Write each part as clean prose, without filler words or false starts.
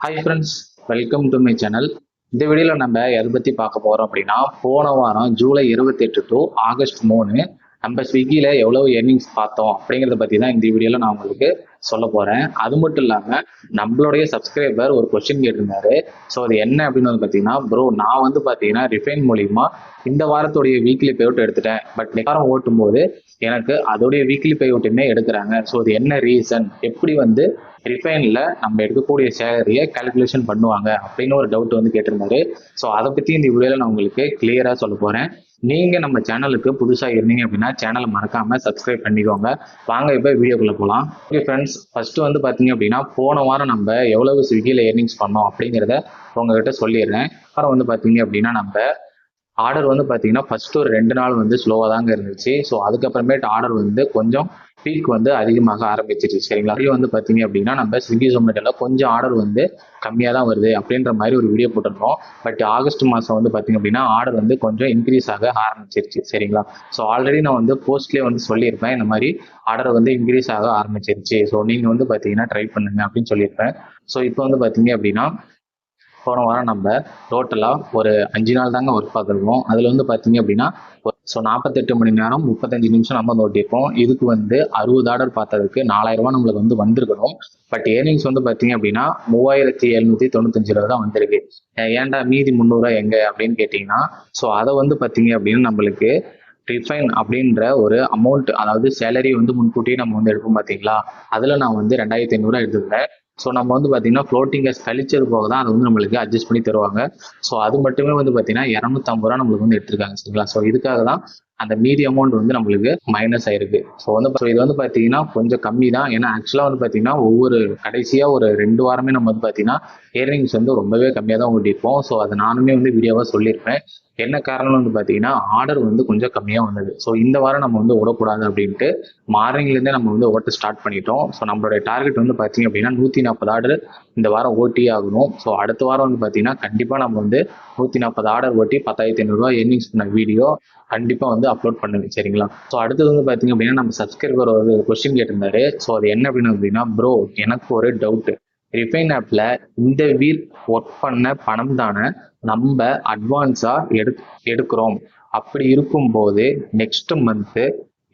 Hi friends, welcome to my channel. இந்த வீடியோவில் நம்ம எதை பற்றி பார்க்க போகிறோம் அப்படின்னா, போன வாரம் ஜூலை 28 டு ஆகஸ்ட் 3 நம்ம ஸ்விக்கியில் எவ்வளோ எர்னிங்ஸ் பார்த்தோம் அப்படிங்கிறத பற்றி தான் இந்த வீடியோவில் நான் உங்களுக்கு சொல்ல போகிறேன். அது மட்டும் இல்லாமல் நம்மளுடைய சப்ஸ்கிரைபர் ஒரு கொஸ்டின் கேட்டிருந்தாரு. ஸோ அது என்ன அப்படின்னு வந்து பார்த்தீங்கன்னா, ப்ரோ நான் வந்து பார்த்தீங்கன்னா ரிஃபைன் மூலிமா இந்த வாரத்துடைய வீக்லி பே அவுட் எடுத்துட்டேன். பட் நெக்ஸ்ட் வாரம் ஓட்டும் போது எனக்கு அதோடைய வீக்லி பே அவுட்டுமே எடுக்கிறாங்க. ஸோ அது என்ன ரீசன், எப்படி வந்து ரிஃபைனில் நம்ம எடுக்கக்கூடிய சேலரியை கால்குலேஷன் பண்ணுவாங்க அப்படின்னு ஒரு டவுட் வந்து கேட்டிருந்தாரு. ஸோ அதை பற்றி இந்த வீடியோவில் நான் உங்களுக்கு கிளியராக சொல்ல போகிறேன். நீங்கள் நம்ம சேனலுக்கு புதுசாக இருந்தீங்க அப்படின்னா சேனலை மறக்காமல் சப்ஸ்கிரைப் பண்ணிக்கோங்க. வாங்க இப்போ வீடியோக்குள்ளே போகலாம். ஓகே ஃப்ரெண்ட்ஸ், ஃபஸ்ட்டு வந்து பார்த்தீங்க அப்படின்னா போன வாரம் நம்ம எவ்வளவு ஸ்விக்கியில் எர்னிங்ஸ் பண்ணோம் அப்படிங்கிறத உங்ககிட்ட சொல்லிடுறேன். அப்புறம் வந்து பார்த்தீங்க அப்படின்னா நம்ம ஆர்டர் வந்து பார்த்தீங்கன்னா ஃபஸ்ட்டு ஒரு 2 நாள் வந்து ஸ்லோவாக தாங்க இருந்துச்சு. ஸோ அதுக்கப்புறமேட்டு ஆர்டர் வந்து கொஞ்சம் பீக் வந்து அதிகமாக ஆரம்பிச்சிருச்சு. சரிங்களா? அப்படியே வந்து பார்த்தீங்க அப்படின்னா நம்ம ஸ்விக்கி ஜொமேட்டோவில் கொஞ்சம் ஆர்டர் வந்து கம்மியாக தான் வருது அப்படின்ற மாதிரி ஒரு வீடியோ போட்டிருந்தோம். பட் ஆகஸ்ட் மாதம் வந்து பார்த்தீங்க அப்படின்னா ஆர்டர் வந்து கொஞ்சம் இன்க்ரீஸ் ஆக ஆரம்பிச்சிருச்சு. சரிங்களா? ஸோ ஆல்ரெடி நான் வந்து போஸ்ட்லேயே வந்து சொல்லியிருப்பேன், இந்த மாதிரி ஆர்டர் வந்து இன்க்ரீஸ் ஆக ஆரம்பிச்சிருச்சு. ஸோ நீங்கள் வந்து பார்த்தீங்கன்னா ட்ரை பண்ணுங்க அப்படின்னு சொல்லியிருப்பேன். ஸோ இப்போ வந்து பார்த்தீங்க அப்படின்னா போன வாரம் நம்ம டோட்டலாக ஒரு 5 நாள் தாங்க ஒர்க் பார்த்துருக்கோம். அதில் வந்து பார்த்தீங்க அப்படின்னா 48 மணி நேரம் 35 நிமிஷம் நம்ம ஓட்டியிருப்போம். இதுக்கு வந்து 60 ஆர்டர் பார்த்ததுக்கு 4000 நம்மளுக்கு வந்து வந்திருக்கணும். பட் ஏர்னிங்ஸ் வந்து பார்த்தீங்க அப்படின்னா 3795 தான் வந்திருக்கு. ஏன்டா மீதி 300 எங்கே அப்படின்னு கேட்டிங்கன்னா, ஸோ அதை வந்து பார்த்தீங்க அப்படின்னா நம்மளுக்கு ரிஃபைன் அப்படின்ற ஒரு அமௌண்ட், அதாவது சேலரி வந்து முன்கூட்டியே நம்ம வந்து எடுப்போம் பார்த்தீங்களா, அதில் நான் வந்து 2500 எடுத்துக்கிறேன். ஸோ நம்ம வந்து பார்த்தீங்கன்னா ஃப்ளோட்டிங் கேஸ் கழிச்சது போக தான் அதை வந்து நம்மளுக்கு அட்ஜஸ்ட் பண்ணி தருவாங்க. ஸோ அது மட்டுமே வந்து பார்த்தீங்கன்னா 250 நம்மளுக்கு வந்து எடுத்திருக்காங்க. சரிங்களா? ஸோ இதுக்காக தான் அந்த மீதி அமௌண்ட் வந்து நம்மளுக்கு மைனஸ் ஆயிருக்கு. இது வந்து பார்த்தீங்கன்னா கொஞ்சம் கம்மி தான். ஏன்னா ஆக்சுவலாக வந்து பார்த்தீங்கன்னா ஒவ்வொரு கடைசியாக ஒரு 2 வாரமே நம்ம வந்து பார்த்தீங்கன்னா ஏர்னிங்ஸ் வந்து ரொம்பவே கம்மியாக தான் ஓட்டியிருப்போம். ஸோ அதை நானுமே வந்து வீடியோவாக சொல்லியிருப்பேன். என்ன காரணம் வந்து பார்த்தீங்கன்னா ஆர்டர் வந்து கொஞ்சம் கம்மியாக வந்தது. ஸோ இந்த வாரம் நம்ம வந்து ஓடக்கூடாது அப்படின்ட்டு மார்னிங்லேருந்தே நம்ம வந்து ஓட்ட ஸ்டார்ட் பண்ணிட்டோம். ஸோ நம்மளுடைய டார்கெட் வந்து பார்த்தீங்க அப்படின்னா 140 ஆர்டர் இந்த வாரம் ஓட்டியே ஆகணும். ஸோ அடுத்த வாரம் வந்து பார்த்தீங்கன்னா கண்டிப்பாக நம்ம வந்து 140 ஆர்டர் ஓட்டி 10,500 ஏர்னிங்ஸ் பண்ண வீடியோ கண்டிப்பாக வந்து அப்லோட் பண்ணுங்க. சரிங்களா? ஸோ அடுத்தது வந்து பார்த்தீங்க அப்படின்னா நம்ம சப்ஸ்கிரைபர் ஒரு கொஸ்டின் கேட்டிருந்தாரு. ஸோ அது என்ன அப்படின்னா ப்ரோ எனக்கு ஒரு டவுட்டு, ரிஃபைன் ஆப்பில் இந்த வீக் ஒர்க் பண்ண பணம் தானே நம்ம அட்வான்ஸாக எடுக்கிறோம். அப்படி இருக்கும்போது நெக்ஸ்ட் மந்த்து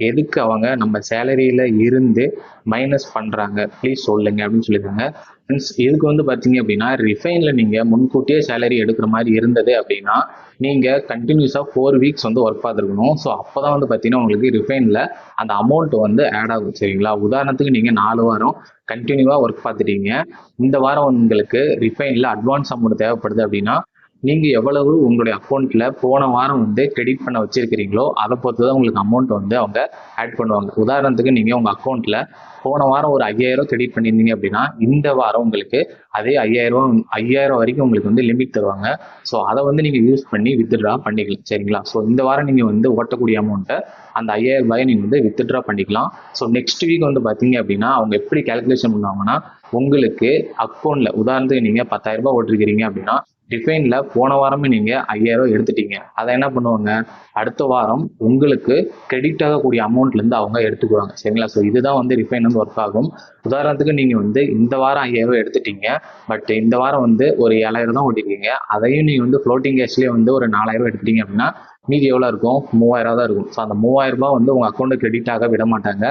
எதுக்கு அவங்க நம்ம சேலரியில் இருந்து மைனஸ் பண்ணுறாங்க, ப்ளீஸ் சொல்லுங்க அப்படின்னு சொல்லியிருக்காங்க. மீன்ஸ் இதுக்கு வந்து பார்த்தீங்க அப்படின்னா ரிஃபைனில் நீங்கள் முன்கூட்டியே சேலரி எடுக்கிற மாதிரி இருந்தது அப்படின்னா நீங்கள் கண்டினியூஸாக 4 வீக்ஸ் வந்து ஒர்க் பார்த்துருக்கணும். ஸோ அப்போ தான் வந்து பார்த்தீங்கன்னா உங்களுக்கு ரிஃபைனில் அந்த அமௌண்ட் வந்து ஆட் ஆகும். சரிங்களா? உதாரணத்துக்கு நீங்கள் 4 வாரம் கண்டினியூவாக ஒர்க் பார்த்துட்டீங்க. இந்த வாரம் உங்களுக்கு ரிஃபைனில் அட்வான்ஸ் அமௌண்ட் தேவைப்படுது அப்படின்னா நீங்கள் எவ்வளவு உங்களுடைய அக்கௌண்ட்டில் போன வாரம் வந்து கிரெடிட் பண்ண வச்சுருக்கிறீங்களோ அதை பொறுத்து தான் உங்களுக்கு அமௌண்ட் வந்து அவங்க ஆட் பண்ணுவாங்க. உதாரணத்துக்கு நீங்கள் உங்கள் அக்கௌண்ட்டில் போன வாரம் ஒரு 5000 கிரெடிட் பண்ணியிருந்தீங்க அப்படின்னா இந்த வாரம் உங்களுக்கு அதே 5000 வரைக்கும் உங்களுக்கு வந்து லிமிட் தருவாங்க. ஸோ அதை வந்து நீங்கள் யூஸ் பண்ணி வித்ட்ரா பண்ணிக்கலாம். சரிங்களா? ஸோ இந்த வாரம் நீங்கள் வந்து ஓட்டக்கூடிய அமௌண்ட்டை அந்த 5000 நீங்கள் வந்து வித்ட்ரா பண்ணிக்கலாம். ஸோ நெக்ஸ்ட் வீக் வந்து பார்த்தீங்க அப்படின்னா அவங்க எப்படி கேல்குலேஷன் பண்ணுவாங்கன்னா உங்களுக்கு அக்கௌண்ட்டில் உதாரணத்துக்கு நீங்கள் 10,000 ஓட்டிருக்கிறீங்க அப்படின்னா ரிஃபைனில் போன வாரமே நீங்கள் 5000 எடுத்துட்டீங்க. அதை என்ன பண்ணுவாங்க, அடுத்த வாரம் உங்களுக்கு கிரெடிட் ஆகக்கூடிய அமௌண்ட்லேருந்து அவங்க எடுத்துக்குவாங்க. சரிங்களா? ஸோ இதுதான் வந்து ரிஃபைன் வந்து ஒர்க் ஆகும். உதாரணத்துக்கு நீங்கள் வந்து இந்த வாரம் 5000 எடுத்துட்டீங்க. பட் இந்த வாரம் வந்து ஒரு 7000 தான் ஓட்டிருக்கீங்க. அதையும் நீங்கள் வந்து ஃப்ளோட்டிங் கேஷ்லேயே வந்து ஒரு 4000 எடுத்துட்டீங்க அப்படின்னா மீதி எவ்வளோ இருக்கும், 3000 தான் இருக்கும். ஸோ அந்த 3000 வந்து உங்கள் அக்கௌண்ட்டு கிரெடிட் ஆக விட மாட்டாங்க.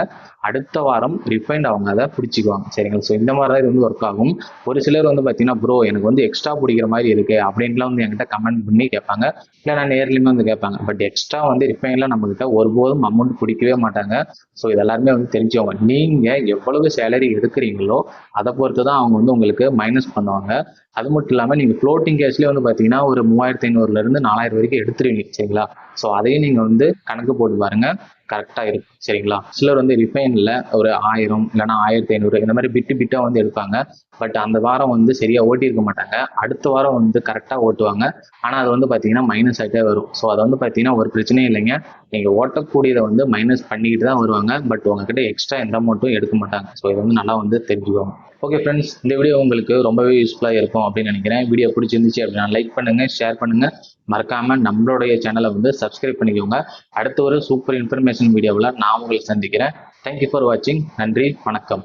அடுத்த வாரம் ரிஃபைண்ட் அவங்க அதை பிடிச்சிக்குவாங்க. சரிங்களா? ஸோ இந்த மாதிரி தான் இது வந்து ஒர்க் ஆகும். ஒரு சிலர் வந்து பார்த்தீங்கன்னா ப்ரோ எனக்கு வந்து எக்ஸ்ட்ரா பிடிக்கிற மாதிரி இருக்கு அப்படின்லாம் வந்து என்கிட்ட கமெண்ட் பண்ணி கேட்பாங்க. இல்லை நான் நேர்லையுமே வந்து கேட்பாங்க. பட் எக்ஸ்ட்ரா வந்து ரிஃபைனில் நம்மகிட்ட ஒருபோதும் அமௌண்ட் பிடிக்கவே மாட்டாங்க. ஸோ இது எல்லாருமே வந்து தெரிஞ்சவங்க. நீங்கள் எவ்வளவு சேலரி எடுக்கிறீங்களோ அதை பொறுத்து தான் அவங்க வந்து உங்களுக்கு மைனஸ் பண்ணுவாங்க. அது மட்டும் இல்லாமல் நீங்கள் ஃப்ளோட்டிங் கேஷ்லேயே வந்து பார்த்தீங்கன்னா ஒரு 3500 4000 வரைக்கும் எடுத்துருவீங்க. சரிங்களா? ஸோ அதையும் நீங்கள் வந்து கணக்கு போட்டு பாருங்க, கரெக்டாக இருக்கும். சரிங்களா? சிலர் வந்து ரிஃபைனில் ஒரு 1000 இல்லைனா 1500 இந்த மாதிரி பிட்டாக வந்து எடுப்பாங்க. பட் அந்த வாரம் வந்து சரியாக ஓட்டியிருக்க மாட்டாங்க. அடுத்த வாரம் வந்து கரெக்டாக ஓட்டுவாங்க. ஆனால் அது வந்து பார்த்தீங்கன்னா மைனஸ் ஆகிட்டே வரும். ஸோ அதை வந்து பார்த்தீங்கன்னா ஒரு பிரச்சனையும் இல்லைங்க. நீங்கள் ஓட்டக்கூடியதை வந்து மைனஸ் பண்ணிக்கிட்டு தான் வருவாங்க. பட் உங்ககிட்ட எக்ஸ்ட்ரா எந்த அமௌண்ட்டும் எடுக்க மாட்டாங்க. ஸோ இது வந்து நல்லா வந்து தெரிஞ்சுக்கோங்க. ஓகே ஃப்ரெண்ட்ஸ், இந்த வீடியோ உங்களுக்கு ரொம்பவே யூஸ்ஃபுல்லாக இருக்கும் அப்படின்னு நினைக்கிறேன். வீடியோ பிடிச்சிருந்துச்சு அப்படின்னா லைக் பண்ணுங்கள், ஷேர் பண்ணுங்கள். மறக்காமல் நம்மளுடைய சேனலை வந்து சப்ஸ்கிரைப் பண்ணிக்கோங்க. அடுத்த ஒரு சூப்பர் இன்ஃபர்மேஷன் வீடியோவில் நான் உங்களை சந்திக்கிறேன். தேங்க்யூ ஃபார் வாட்சிங். நன்றி, வணக்கம்.